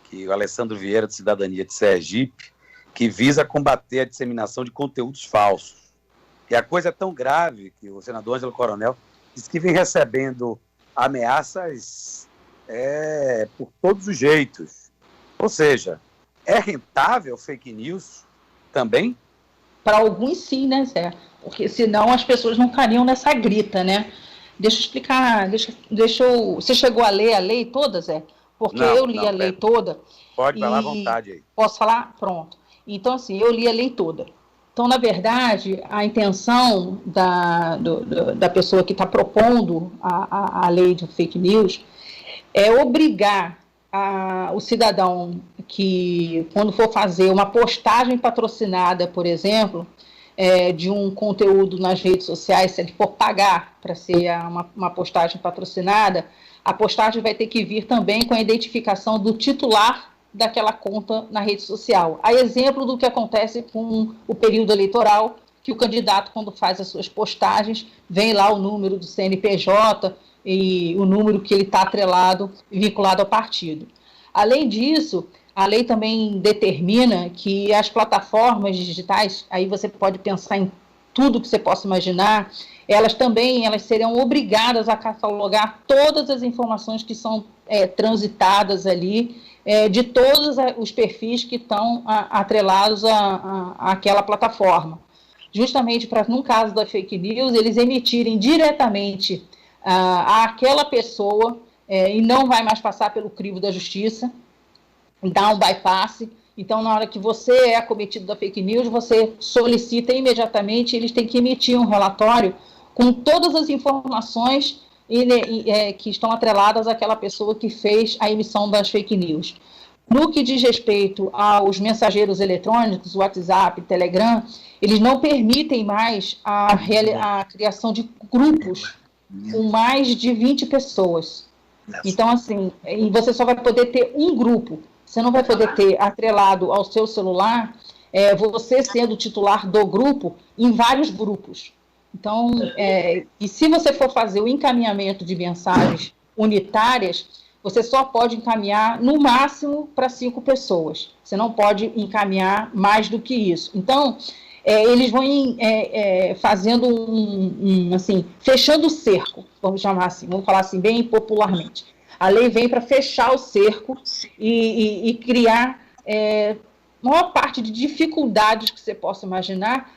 que o Alessandro Vieira, de Cidadania de Sergipe, que visa combater a disseminação de conteúdos falsos. E a coisa é tão grave que o senador Ângelo Coronel diz que vem recebendo ameaças por todos os jeitos. Ou seja, é rentável fake news também? Para alguns sim, né, Zé? Porque senão as pessoas não estariam nessa grita, né? Deixa eu explicar, você chegou a ler a lei toda, Zé? Porque eu li a lei toda. Pode falar à vontade aí. Posso falar? Pronto. Então, assim, eu li a lei toda. Então, na verdade, a intenção da pessoa que está propondo a lei de fake news é obrigar o cidadão que, quando for fazer uma postagem patrocinada, por exemplo, de um conteúdo nas redes sociais, se ele for pagar para ser uma postagem patrocinada, a postagem vai ter que vir também com a identificação do titular daquela conta na rede social. A exemplo do que acontece com o período eleitoral, que o candidato, quando faz as suas postagens, vem lá o número do CNPJ e o número que ele está atrelado e vinculado ao partido. Além disso, a lei também determina que as plataformas digitais, aí você pode pensar em tudo que você possa imaginar, elas serão obrigadas a catalogar todas as informações que são transitadas ali, de todos os perfis que estão atrelados àquela plataforma. Justamente para, no caso da fake news, eles emitirem diretamente àquela pessoa e não vai mais passar pelo crivo da justiça, dá um bypass. Então, na hora que você é acometido da fake news, você solicita imediatamente, eles têm que emitir um relatório com todas as informações que estão atreladas àquela pessoa que fez a emissão das fake news. No que diz respeito aos mensageiros eletrônicos, WhatsApp, Telegram, eles não permitem mais a criação de grupos com mais de 20 pessoas. Então, assim, você só vai poder ter um grupo. Você não vai poder ter atrelado ao seu celular, você sendo titular do grupo, em vários grupos. Então, e se você for fazer o encaminhamento de mensagens unitárias, você só pode encaminhar, no máximo, para 5 pessoas. Você não pode encaminhar mais do que isso. Então, eles vão fazendo assim, fechando o cerco, vamos chamar assim, vamos falar assim, bem popularmente. A lei vem para fechar o cerco e criar maior parte de dificuldades que você possa imaginar,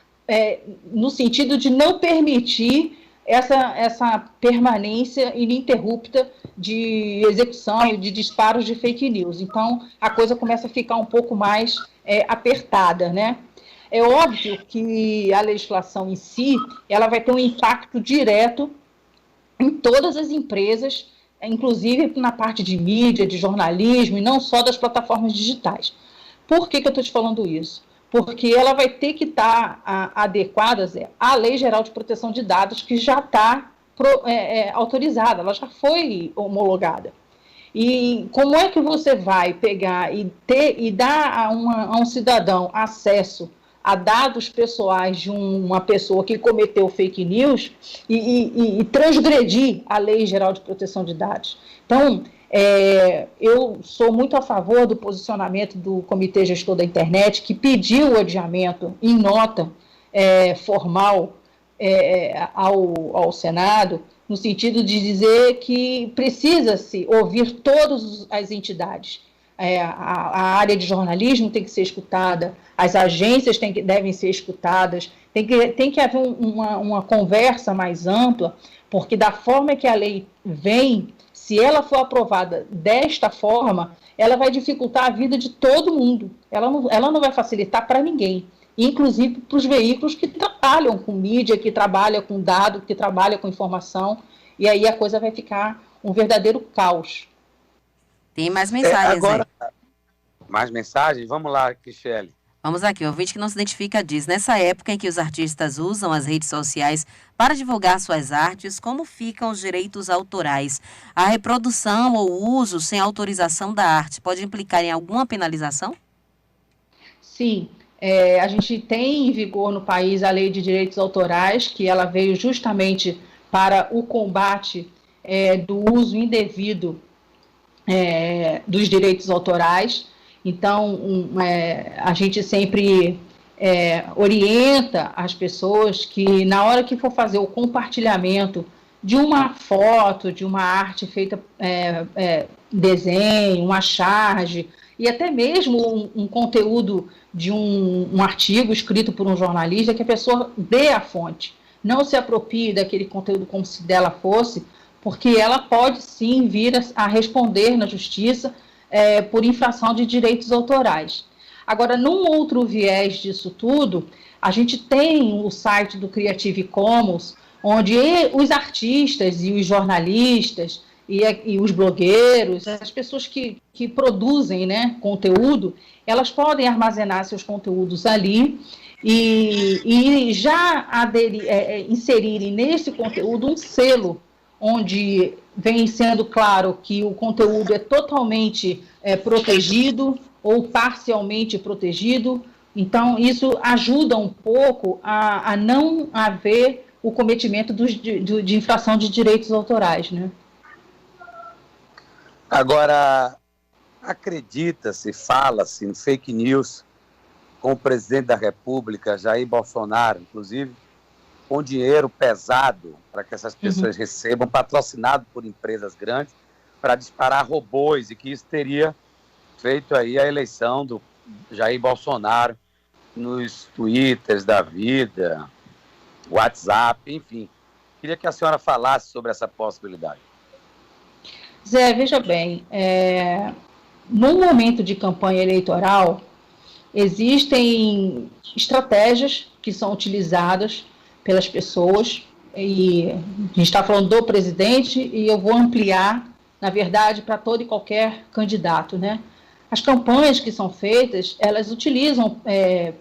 no sentido de não permitir essa permanência ininterrupta de execução e de disparos de fake news. Então, a coisa começa a ficar um pouco mais apertada, né? É óbvio que a legislação em si, ela vai ter um impacto direto em todas as empresas, inclusive na parte de mídia, de jornalismo, e não só das plataformas digitais. Por que eu estou te falando isso? Porque ela vai ter que estar adequada à Lei Geral de Proteção de Dados, que já está autorizada, ela já foi homologada. E como é que você vai pegar e dar a um cidadão acesso a dados pessoais de uma pessoa que cometeu fake news e transgredir a Lei Geral de Proteção de Dados? Então, eu sou muito a favor do posicionamento do Comitê Gestor da Internet, que pediu o adiamento em nota formal ao Senado, no sentido de dizer que precisa-se ouvir todas as entidades. A área de jornalismo tem que ser escutada, as agências devem ser escutadas, tem que haver uma conversa mais ampla, porque da forma que a lei vem, se ela for aprovada desta forma, ela vai dificultar a vida de todo mundo, ela não vai facilitar para ninguém, inclusive para os veículos que trabalham com mídia, que trabalham com dado, que trabalham com informação, e aí a coisa vai ficar um verdadeiro caos. Tem mais mensagens agora, aí. Mais mensagens? Vamos lá, Cristiane. Vamos aqui, o ouvinte que não se identifica diz: nessa época em que os artistas usam as redes sociais para divulgar suas artes, como ficam os direitos autorais? A reprodução ou uso sem autorização da arte pode implicar em alguma penalização? Sim, a gente tem em vigor no país a Lei de Direitos Autorais, que ela veio justamente para o combate do uso indevido dos direitos autorais. Então, a gente sempre orienta as pessoas que, na hora que for fazer o compartilhamento de uma foto, de uma arte feita, desenho, uma charge, e até mesmo um conteúdo de um artigo escrito por um jornalista, que a pessoa dê a fonte, não se aproprie daquele conteúdo como se dela fosse, porque ela pode sim vir a responder na justiça por infração de direitos autorais. Agora, num outro viés disso tudo, a gente tem o site do Creative Commons, onde os artistas e os jornalistas e os blogueiros, as pessoas que produzem, né, conteúdo, elas podem armazenar seus conteúdos ali e já inserirem nesse conteúdo um selo, onde vem sendo claro que o conteúdo é totalmente protegido ou parcialmente protegido. Então, isso ajuda um pouco a não haver o cometimento de infração de direitos autorais, né? Agora, acredita-se, fala-se em fake news com o presidente da República, Jair Bolsonaro, inclusive, com dinheiro pesado para que essas pessoas recebam, patrocinado por empresas grandes, para disparar robôs, e que isso teria feito aí a eleição do Jair Bolsonaro nos Twitters da vida, WhatsApp, enfim. Queria que a senhora falasse sobre essa possibilidade. Zé, veja bem, num momento de campanha eleitoral, existem estratégias que são utilizadas pelas pessoas, e a gente está falando do presidente, e eu vou ampliar, na verdade, para todo e qualquer candidato, né? As campanhas que são feitas, elas utilizam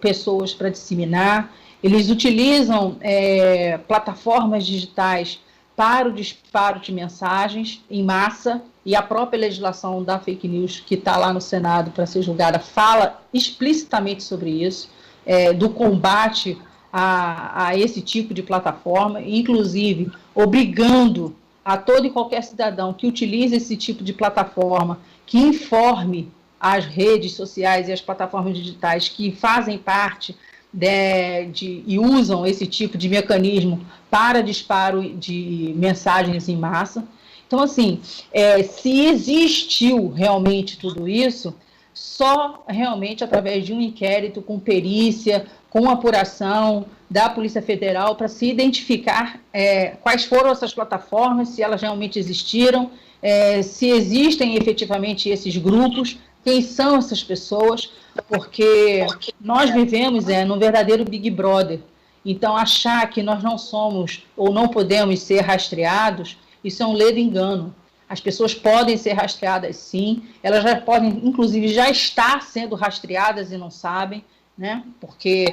pessoas para disseminar, eles utilizam plataformas digitais para o disparo de mensagens em massa, e a própria legislação da fake news, que está lá no Senado para ser julgada, fala explicitamente sobre isso, do combate a esse tipo de plataforma, inclusive obrigando a todo e qualquer cidadão que utilize esse tipo de plataforma, que informe as redes sociais e as plataformas digitais que fazem parte e usam esse tipo de mecanismo para disparo de mensagens em massa. Então, assim, se existiu realmente tudo isso, só realmente através de um inquérito com perícia, com apuração da Polícia Federal para se identificar quais foram essas plataformas, se elas realmente existiram, se existem efetivamente esses grupos, quem são essas pessoas, porque nós vivemos num verdadeiro Big Brother. Então, achar que nós não somos ou não podemos ser rastreados, isso é um ledo engano. As pessoas podem ser rastreadas, sim, elas já podem, inclusive, já estar sendo rastreadas e não sabem, né? Porque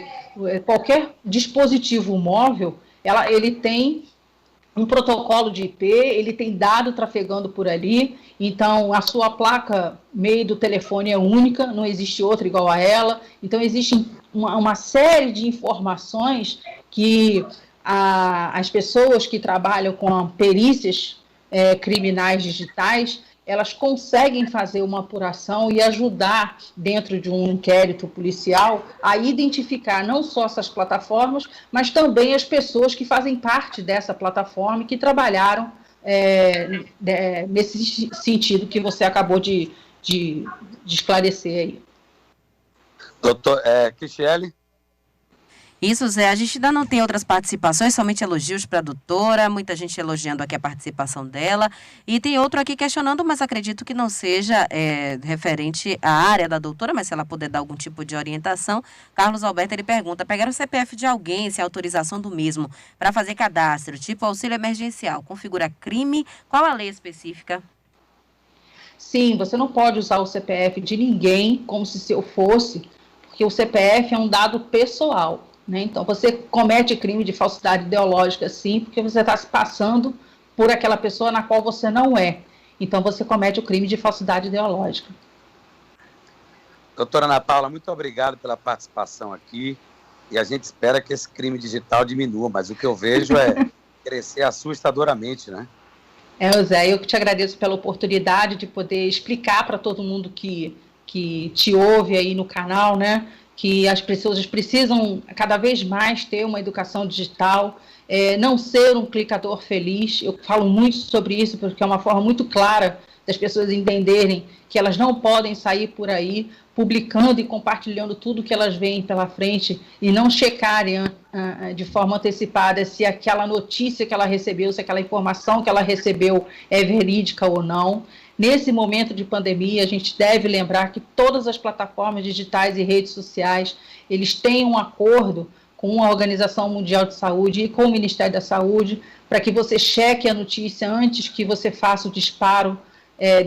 qualquer dispositivo móvel, ele tem um protocolo de IP, ele tem dado trafegando por ali, então a sua placa meio do telefone é única, não existe outra igual a ela, então existe uma série de informações que as pessoas que trabalham com perícias criminais digitais, elas conseguem fazer uma apuração e ajudar, dentro de um inquérito policial, a identificar não só essas plataformas, mas também as pessoas que fazem parte dessa plataforma e que trabalharam nesse sentido que você acabou de esclarecer aí. Doutor Cristiele? Isso, Zé. A gente ainda não tem outras participações, somente elogios para a doutora, muita gente elogiando aqui a participação dela. E tem outro aqui questionando, mas acredito que não seja referente à área da doutora, mas se ela puder dar algum tipo de orientação. Carlos Alberto, ele pergunta, pegar o CPF de alguém, se a autorização do mesmo para fazer cadastro, tipo auxílio emergencial, configura crime? Qual a lei específica? Sim, você não pode usar o CPF de ninguém como se eu fosse, porque o CPF é um dado pessoal. Né? Então, você comete crime de falsidade ideológica, sim, porque você está se passando por aquela pessoa na qual você não é. Então, você comete o crime de falsidade ideológica. Doutora Ana Paula, muito obrigado pela participação aqui. E a gente espera que esse crime digital diminua, mas o que eu vejo é crescer assustadoramente, né? Zé, eu que te agradeço pela oportunidade de poder explicar para todo mundo que te ouve aí no canal, né? Que as pessoas precisam cada vez mais ter uma educação digital, não ser um clicador feliz. Eu falo muito sobre isso porque é uma forma muito clara das pessoas entenderem que elas não podem sair por aí publicando e compartilhando tudo que elas veem pela frente e não checarem de forma antecipada se aquela notícia que ela recebeu, se aquela informação que ela recebeu é verídica ou não. Nesse momento de pandemia, a gente deve lembrar que todas as plataformas digitais e redes sociais, eles têm um acordo com a Organização Mundial de Saúde e com o Ministério da Saúde, para que você cheque a notícia antes que você faça o disparo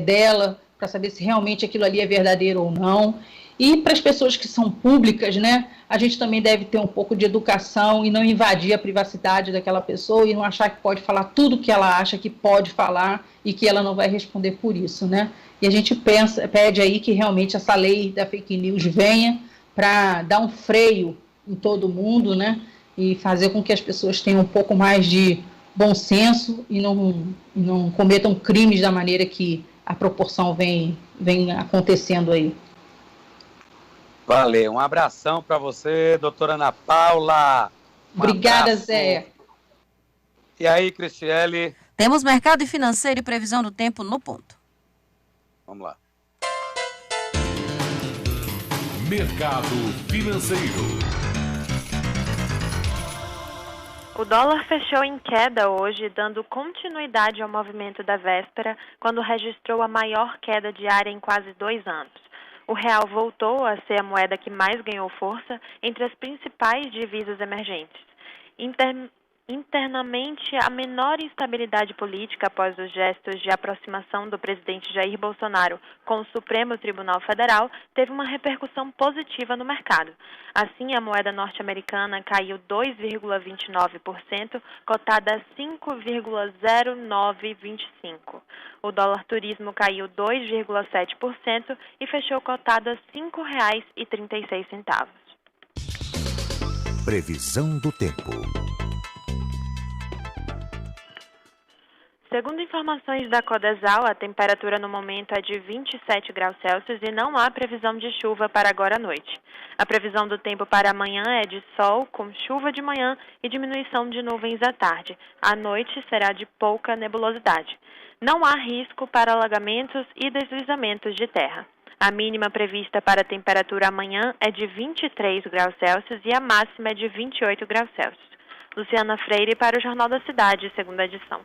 dela, para saber se realmente aquilo ali é verdadeiro ou não. E para as pessoas que são públicas, né, a gente também deve ter um pouco de educação e não invadir a privacidade daquela pessoa e não achar que pode falar tudo que ela acha que pode falar e que ela não vai responder por isso, né? E a gente pede aí que realmente essa lei da fake news venha para dar um freio em todo mundo, né? E fazer com que as pessoas tenham um pouco mais de bom senso e não cometam crimes da maneira que a proporção vem acontecendo aí. Valeu, um abração para você, doutora Ana Paula. Obrigada, Zé. E aí, Cristiele? Temos mercado financeiro e previsão do tempo no ponto. Vamos lá. Mercado financeiro. O dólar fechou em queda hoje, dando continuidade ao movimento da véspera, quando registrou a maior queda diária em quase 2 anos. O real voltou a ser a moeda que mais ganhou força entre as principais divisas emergentes. Internamente, a menor instabilidade política após os gestos de aproximação do presidente Jair Bolsonaro com o Supremo Tribunal Federal teve uma repercussão positiva no mercado. Assim, a moeda norte-americana caiu 2,29%, cotada a 5,0925. O dólar turismo caiu 2,7% e fechou cotado a R$ 5,36. Previsão do tempo. Segundo informações da Codesal, a temperatura no momento é de 27 graus Celsius e não há previsão de chuva para agora à noite. A previsão do tempo para amanhã é de sol, com chuva de manhã e diminuição de nuvens à tarde. À noite será de pouca nebulosidade. Não há risco para alagamentos e deslizamentos de terra. A mínima prevista para a temperatura amanhã é de 23 graus Celsius e a máxima é de 28 graus Celsius. Luciana Freire para o Jornal da Cidade, segunda edição.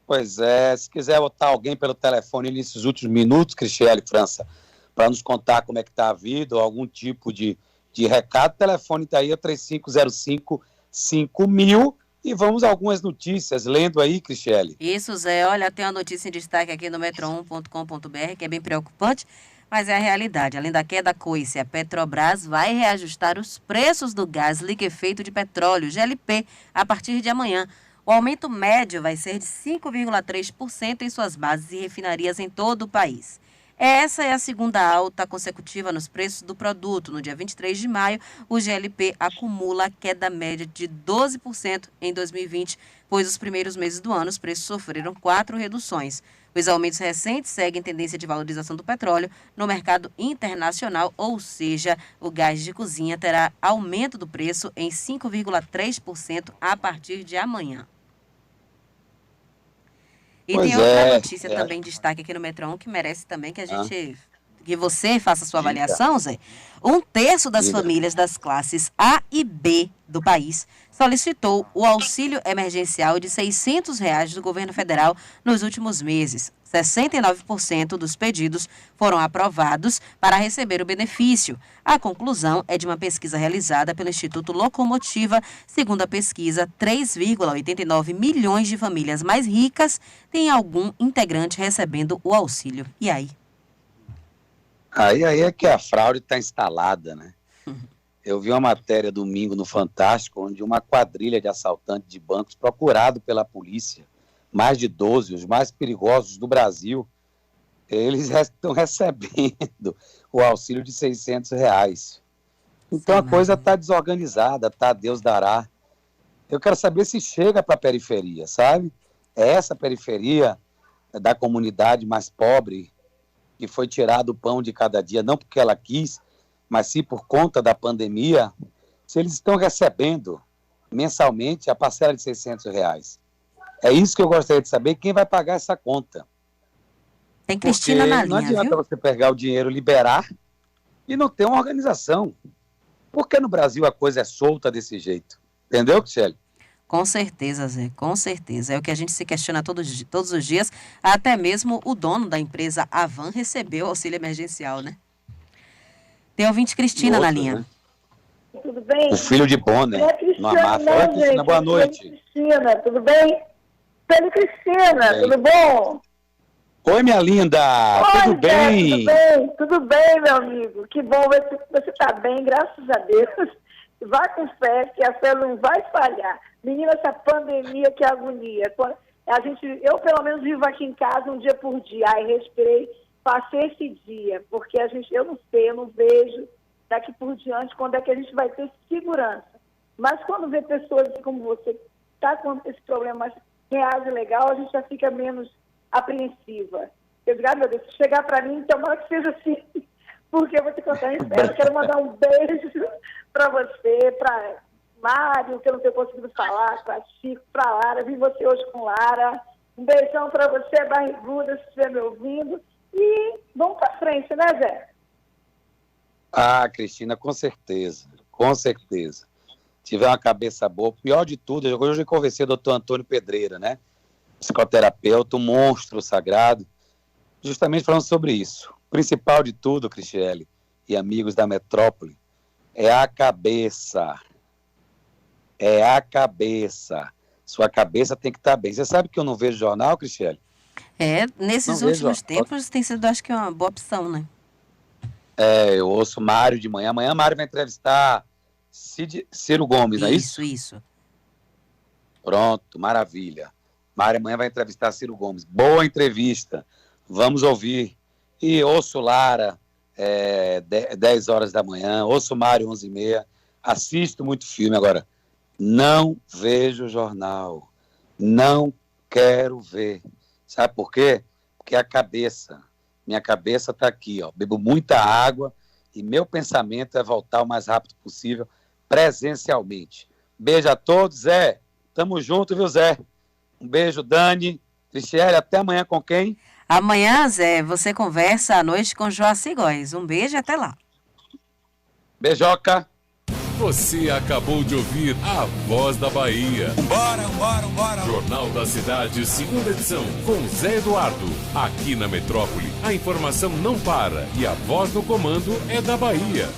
Pois é, se quiser botar alguém pelo telefone nesses últimos minutos, Cristiane França, para nos contar como é que está a vida, ou algum tipo de recado, o telefone está aí, é 3505-5000, e vamos a algumas notícias, lendo aí, Cristiane. Isso, Zé, olha, tem uma notícia em destaque aqui no metro1.com.br, que é bem preocupante, mas é a realidade. Além da queda coice, a Petrobras vai reajustar os preços do gás liquefeito de petróleo, GLP, a partir de amanhã. O aumento médio vai ser de 5,3% em suas bases e refinarias em todo o país. Essa é a segunda alta consecutiva nos preços do produto. No dia 23 de maio, o GLP acumula queda média de 12% em 2020, pois os primeiros meses do ano os preços sofreram 4 reduções. Os aumentos recentes seguem tendência de valorização do petróleo no mercado internacional, ou seja, o gás de cozinha terá aumento do preço em 5,3% a partir de amanhã. E tem outra notícia também em destaque aqui no Metro 1 que merece também que que você faça a sua avaliação, Zé. 1/3 das famílias das classes A e B do país solicitou o auxílio emergencial de R$ 600 do governo federal nos últimos meses. 69% dos pedidos foram aprovados para receber o benefício. A conclusão é de uma pesquisa realizada pelo Instituto Locomotiva. Segundo a pesquisa, 3,89 milhões de famílias mais ricas têm algum integrante recebendo o auxílio. E aí? Aí é que a fraude está instalada, né? Eu vi uma matéria domingo no Fantástico, onde uma quadrilha de assaltantes de bancos procurado pela polícia, mais de 12, os mais perigosos do Brasil, eles estão recebendo o auxílio de R$ 600. Então a coisa está desorganizada, tá? Deus dará. Eu quero saber se chega para a periferia, sabe? É essa periferia da comunidade mais pobre que foi tirado o pão de cada dia, não porque ela quis, mas sim por conta da pandemia, se eles estão recebendo mensalmente a parcela de R$ 600. É isso que eu gostaria de saber, quem vai pagar essa conta. Tem Cristina na linha, não adianta você pegar o dinheiro, liberar e não ter uma organização. Por que no Brasil a coisa é solta desse jeito? Entendeu, Cristiane? Com certeza, Zé, com certeza. É o que a gente se questiona todos os dias. Até mesmo o dono da empresa Avan recebeu auxílio emergencial, né? Tem ouvinte Cristina na linha. Né? Tudo bem? O filho de Bonner. Não, Cristina, boa noite. Cristina, tudo bem? Cristina, tudo bom? Oi, minha linda. Oi, tudo bem? Tudo bem, meu amigo. Que bom ver que você está bem, graças a Deus. Vá com fé, que a fé não vai falhar. Menina, essa pandemia, que agonia. Eu, pelo menos, vivo aqui em casa um dia por dia. Ai, respirei, passei esse dia, porque eu não sei, eu não vejo daqui por diante quando é que a gente vai ter segurança. Mas quando vê pessoas como você, que está com esse problema mais reage legal, a gente já fica menos apreensiva. Eu digo, meu Deus, se chegar para mim, tomara que seja assim, porque eu vou te contar em pé. Eu quero mandar um beijo para você, para Mário, que eu não tenho conseguido falar, para Chico, para Lara. Vi você hoje com Lara. Um beijão para você, barriguda, se estiver me ouvindo. E vamos para frente, né, Zé? Ah, Cristina, com certeza. Com certeza. Tiver uma cabeça boa. Pior de tudo, hoje eu conversei com o doutor Antônio Pedreira, né? Psicoterapeuta, um monstro sagrado, justamente falando sobre isso. O principal de tudo, Cristiane e amigos da metrópole, é a cabeça. É a cabeça. Sua cabeça tem que estar bem. Você sabe que eu não vejo jornal, Cristiane? Nesses últimos tempos tem sido, acho que, uma boa opção, né? Eu ouço Mário de manhã. Amanhã Mário vai entrevistar Ciro Gomes, não é isso? Isso. Pronto, maravilha. Mário amanhã vai entrevistar Ciro Gomes. Boa entrevista. Vamos ouvir. E ouço Lara, 10 horas da manhã. Ouço Mário, 11h30. Assisto muito filme. Agora, não vejo jornal. Não quero ver. Sabe por quê? Porque minha cabeça está aqui, ó. Bebo muita água e meu pensamento é voltar o mais rápido possível presencialmente. Beijo a todos, Zé. Tamo junto, viu, Zé? Um beijo, Dani. Cristiele, até amanhã com quem? Amanhã, Zé, você conversa à noite com Joaci Góes. Um beijo e até lá. Beijoca. Você acabou de ouvir a Voz da Bahia. Bora. Jornal da Cidade, segunda edição, com Zé Eduardo. Aqui na Metrópole, a informação não para e a voz no comando é da Bahia.